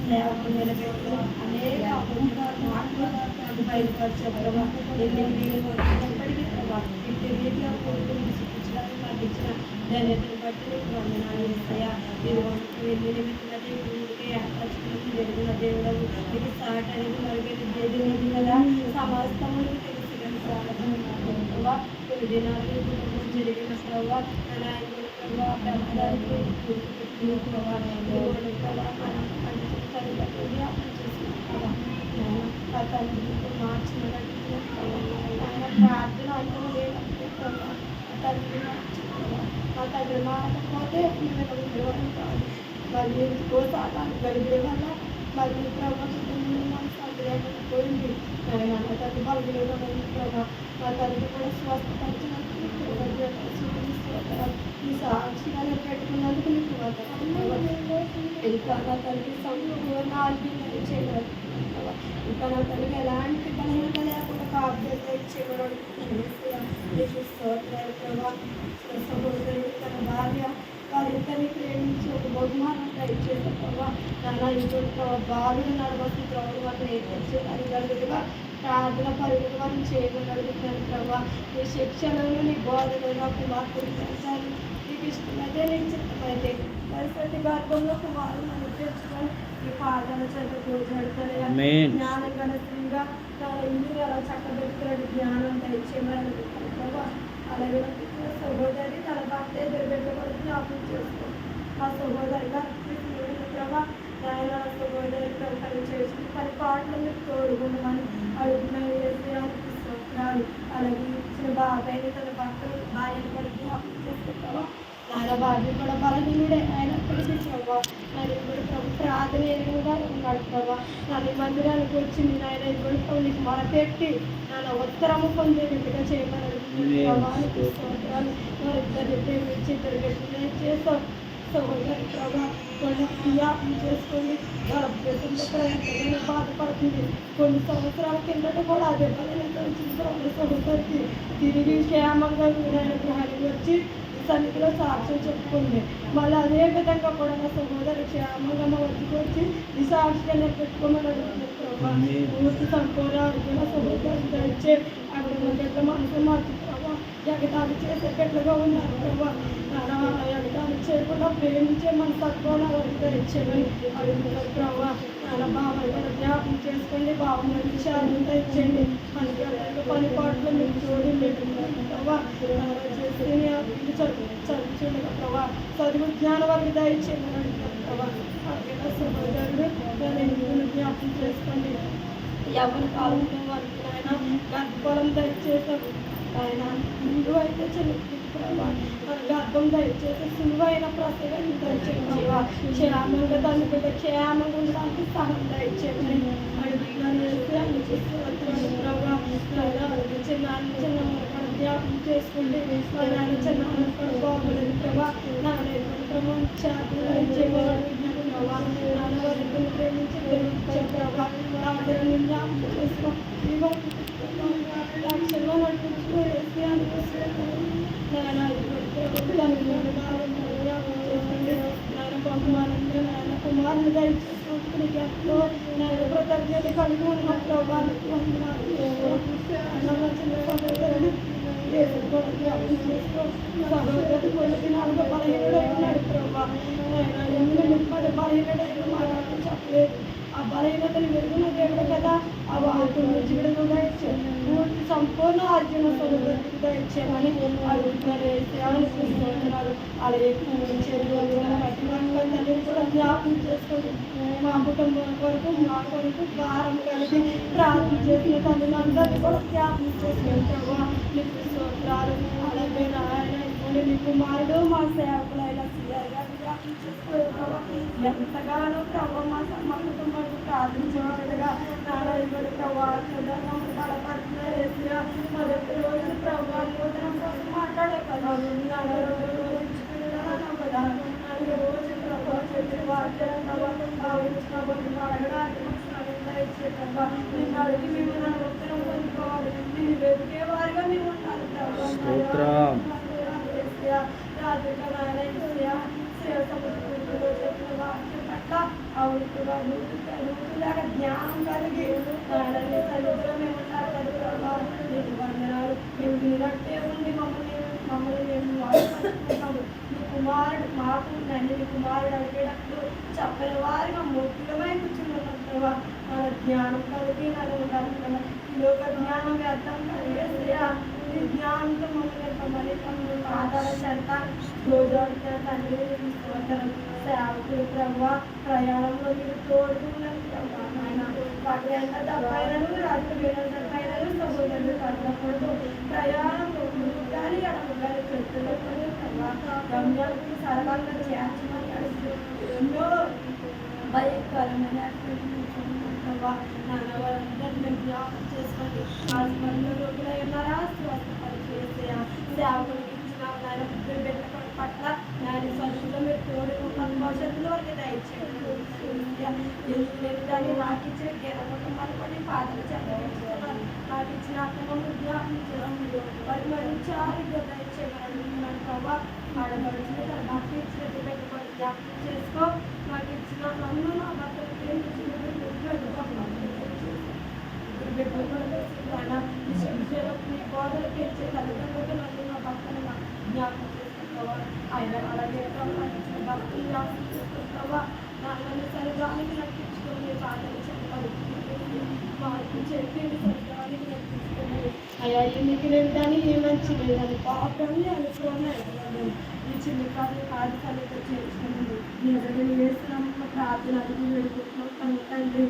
సేవకు నిలబెట్టు అనేక మాటలు బయలుపరిచే ప్రభావ ఎప్పటికీ ప్రభావ ఇంటి రీతిగా కోరుకుని చూపించడానికి మాకు ఇచ్చిన ధన్యతను బట్టి నీకు వందనాలు చేస్తాయా మీరు వెళ్ళి నిమిత్తున్నది ఊరికే ఏర్పరచుకుని జరిగిన దేవుడవు మీకు సాట అనేది మరుగైన దేది లేదు కదా సమస్తములకు తెలిసి ప్రభావ కొన్ని దినాలు జరిగిన ప్రభావ ప్రభావ ప్రమాదానికి మార్చిన ప్రార్థన అంతా మా తండ్రి మారకపోతే మేము కాదు మరి మీరు కోసాటాన్ని గడిపే వల్ల మరి మీ ప్రభుత్వం పోయింది మా తండ్రి బలమైన ప్రభావ మా తండ్రి కూడా స్వస్థపరిచినట్టు ఈ సాక్షిగా పెట్టుకున్నందుకు మీకు ఇంకా నా తల్లి సంపూర్ణ ఆరోగ్యం చేయగలరు ఇంకా నా తల్లికి ఎలాంటి బలహీనత లేకుండా కాపుదల ఇచ్చేవాడు సహోదరుడు తన భార్య వారిద్దరిని ప్రేమించి ఒక బహుమానం ఇచ్చేది ప్రభావ నాన్న ఇంట్లో బాలుడు నడవలసిన ద్రౌడు వాళ్ళు నేర్పించే అది గడుగుగా ప్రార్థన పరుగులు వారిని చేయమని అడుగుతున్నాను ప్రభావ నీ శిక్షలను నీ బోధనలు నా కుమార్తెలు పెంచాలి నీకు ఇష్టమైతే నీకు చిత్తమైతే పరిస్థితి గర్భంలో కుమారులు అనుగ్రహించుకొని ఈ పాదాల చేత కూర్చోడతారు జ్ఞానం గల స్త్రీగా తన ఇల్లు అలా చక్కబెడుతున్నాడు జ్ఞానం దయచేయమని అడుగుతాను ప్రభావ అలాగే సహోదరి తన భర్త ఎదురుబెట్టబడి జ్ఞాపకం చేసుకో మా సహోదరిగా ప్రభావ నాయన సహోదరి ప్రభావం చేసుకుని పని పాటలు మీకు తోడుకుంటామని అడుగుతున్నాను స్తోత్రాలు అలాగే ఇచ్చిన బాబాయిని తన భర్తను భార్యను కూడా జ్ఞాపకం చేసుకుంటావా నాన్న బాబు కూడా బలహీనుడే అయినప్పటికీ ప్రభావ మరి ఇప్పుడు ప్రభు ప్రార్థన ఎదురుగా ఉన్నాడు ప్రభావ నా మందిరానికి వచ్చింది నాయన ఇప్పుడు ప్రభు నీకు మొరపెట్టి నాన్న ఉత్తరము పొందేటట్టుగా చేయమని ప్రభావానికి స్తోత్రాలు వారిద్దరు ప్రేమించి ఇద్దరు వ్యక్తులు చేస్తాం సహోదరి ప్రభావ కొన్ని జ్ఞాపకం చేసుకోండి ప్రయత్నం బాధపడుతుంది కొన్ని సంవత్సరాల కిందట కూడా అదే బలహీనత వచ్చింది ప్రభు సహోదరికి తిరిగి క్షేమంగా గృహానికి వచ్చి సన్నిధిలో సాక్ష్యం చెప్పుకుంది మళ్ళీ అదే విధంగా కూడా నా సహోదరు క్షేమంగా మా వద్దకు వచ్చి ఈ సాక్షిగా పెట్టుకోమని అడుగుతుంది ప్రభావ పూర్తి సంపూర్ణ ఆరోగ్యంగా సహోదరు ధరించే అక్కడ గట్ల మనసు మార్చి ప్రభావ ఎగతాలు చేసేటట్లుగా ఉన్నారు ప్రభావ ఎగతాలు చేయకుండా ప్రేమించే మన తత్వాన్ని వారికి ధరించేమని అడుగుతారు ప్రభావ నాన్న బాగా జ్ఞాపకం చేసుకోండి బాగున్న విషయాలను ధరించండి మనకి పని పాటలు మీకు చూడి ప్రభావ చదువుతుండగా ప్రభావ చదువు జ్ఞాన వారికి దయచేయమని అడుగుతారు ప్రభావ సహోదరుడు జ్ఞాపకం చేసుకోండి ఎవరి కాలంలో వారికి ఆయన గర్భఫలం దయచేశారు ఆయన ముందు అయితే చదువుతుంది ప్రభావ గర్భం దయచేసి సులువైన ప్రసవం దయచేయండి క్షేమంగా దాన్ని బిడ్డ క్షేమంగా ఉండడానికి సహనం దయచేయమని అడుగుతున్నాను ప్రభావ చిన్న చిన్న జ్ఞాపకం చేసుకుంటే నాన్న చిన్న బాగోలేదు ప్రభావ నాన్న ప్రభావ చేతులు దయచేయమని ప్రభావ నాన్న వారిని ప్రేమించి ప్రభావ నాన్న జ్ఞాపకం చేసుకో లక్ష్యంగా నడిపించుకో వేసి అనిపిస్తుంది నాన్న నాన్న బహుమానంగా నాన్న కుమారుని దయచేసుకుంటున్న ఎంతో నాన్న కృతజ్ఞత కలిగి ఉన్న ప్రభావానికి సహోదరుడు సహోదరుడు కొన్ని దినాలుగా బలహీనుడై ఉన్నాడు ప్రభావ ఎందుకు బలహీనుడైన మాట చెప్పలేదు ఆ బలహీనతను వెలుగున దేవుడు కదా ఆ వార్తను జీవితంలో దయచేయండి పూర్తి సంపూర్ణ అర్జున సహోదరుడికి దయచేయమని అడుగుతున్నారు అలాగే తల్లిని కూడా జ్ఞాపకం చేసుకోండి మా కుటుంబం కొరకు మా కొరకు భారం కలిగి ప్రార్థన చేసిన తల్లిని అందరినీ కూడా జ్ఞాపకం చేసుకుంటావా మీకు స్తోత్రాలు అలాగే ఆయన ఇప్పుడు మీ కుమారుడు మా సేవకులైన సిఆర్ గారు జ్ఞాపకం చేసుకోవాలి ఎంతగానో ప్రభావ మా కుటుంబానికి ప్రార్థించేవాడుగా నాన్న ఇప్పుడు ప్రభావం బలపడుతున్నారు మొదటి రోజు ప్రభావం కోసం మాట్లాడే కదా నాన్న రోజు కదా రోజు ప్రభావ చెప్పి అడగడానికి నిన్ను అడిగి మేము నా ఉత్తరం పొందుకోవాలి నేను వెతికే వారిగా మేము ఉండాలి చెప్పిన వాక్యం పట్ల అవుతుగా నూతులాగా జ్ఞానం కలిగి నాయనని సన్నిధిలో మేము ఉంటారు కదా ప్రభా నీకు వందనాలు మేము వినట్టే ఉండి మమ్మల్ని మేము వాడుకుంటాము నీ కుమారుడు మాకు నన్ను నీ కుమారుడు అడిగేటప్పుడు చెప్పిన వారిగా మొత్తులమై కూర్చున్నాం ప్రభా మన జ్ఞానం కలిగి నన్ను ఉండాలి కదా ఈ లోక జ్ఞానం వ్యర్థం కలిగేసా నీ జ్ఞానంతో మమ్మల్ని ఆధార చేత రోజు తండ్రి సేవకులు ప్రభావ ప్రయాణంలో మీరు తోడుకున్నారు ప్రభావ ఆయన పగలు ఎంత తప్పైనను రాత్రి వేరే తప్పైనను సహోదరులు కలగకూడదు ప్రయాణంలో కానీ అడము కానీ పెట్టుకోకూడదు ప్రభావ గమ్యానికి సరళంగా చేర్చమని అడుగుతూ ఎన్నో భయంకరమైన ప్రభావ నాన్న వాళ్ళందరినీ జ్ఞాపకం చేసుకోండి హాస్పిటల్లో రోగులై ఉన్నారా స్వస్థపరి చేసే సేవకులకి ఇచ్చిన నాయన ముగ్గురు బిడ్డల పట్ల నాయన సరుకులో మీరు తోడు భవిష్యత్తులో వారికి దయచేయండి ఎందుకు లేదు దాన్ని నాకు ఇచ్చిన గెలవటం కొన్ని పాత్రలు చెప్పగలుగుతున్నారు నాకు ఇచ్చిన అక్రమం జ్ఞాపించడం వారి మంచి ఆరోగ్యం దయచేయగలుగుతున్నాను ప్రభావ ఆడబడుచున్న నాకు ఇచ్చిన బిడ్డలు జ్ఞాపకం చేసుకో నాకు ఇచ్చిన నన్ను నా భర్తలు ప్రేమించిన నీ బోధలు పెంచే తల్లిదండ్రులకు నన్ను నా భర్తను జ్ఞాపకం చేసుకుంటావా ఆయన అలాగే భక్తులు జ్ఞాపకం చేసుకుంటావా నన్ను సరిగానికి నడిపించుకొని పాటలు చెప్పాలి వారికి చెప్పింది సరిగానికి నడిపించుకోండి అయ్యా ఎన్నికి లేదని ఏ మంచి లేదని పాపని అనుకోని ఈ చిన్న కాదు చేర్చుకుని నీ దగ్గర వేస్తున్నాము ప్రార్థన అడిగి వెళ్ళిపోతున్నాం తండ్రి.